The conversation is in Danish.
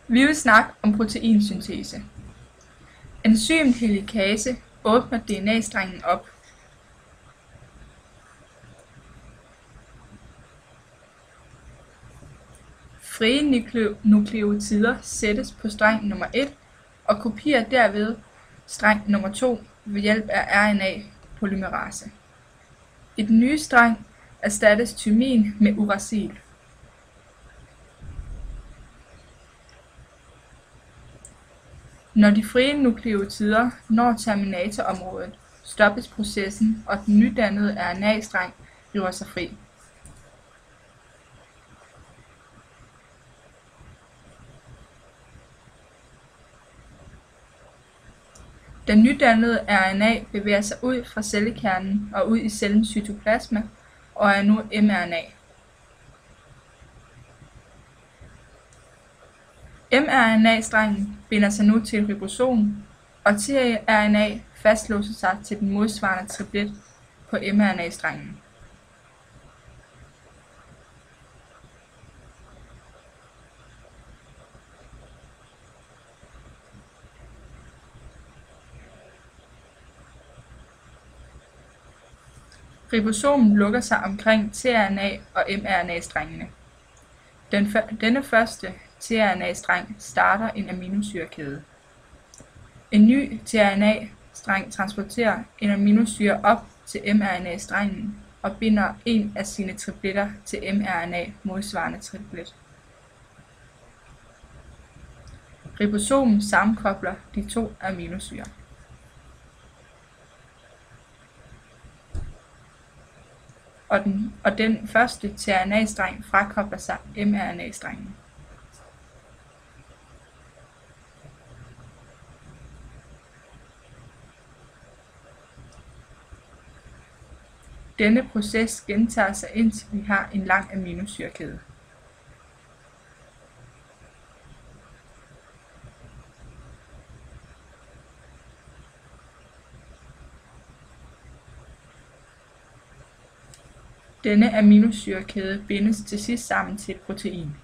Vi vil snakke om proteinsyntese. Enzym helikase åbner DNA-strengen op. Frie nukleotider sættes på streng nummer 1 og kopierer derved streng nummer 2 ved hjælp af RNA-polymerase. I den nye streng erstattes tymin med uracil. Når de frie nukleotider når terminatorområdet, stoppes processen, og den nydannede RNA-streng river sig fri. Den nydannede RNA bevæger sig ud fra cellekernen og ud i cellens cytoplasma og er nu mRNA. mRNA-strengen binder sig nu til et ribosom, og tRNA fastlåser sig til den modsvarende triplet på mRNA-strengen. Ribosomen lukker sig omkring tRNA og mRNA-strengene. Denne første tRNA-streng starter en aminosyrekæde. En ny tRNA-streng transporterer en aminosyre op til mRNA-strengen og binder en af sine tripletter til mRNA modsvarende triplet. Ribosomen sammenkobler de to aminosyrer. Og den første tRNA-streng frakobler sig mRNA-strengen. Denne proces gentager sig indtil vi har en lang aminosyrekæde. Denne aminosyrekæde bindes til sidst sammen til et protein.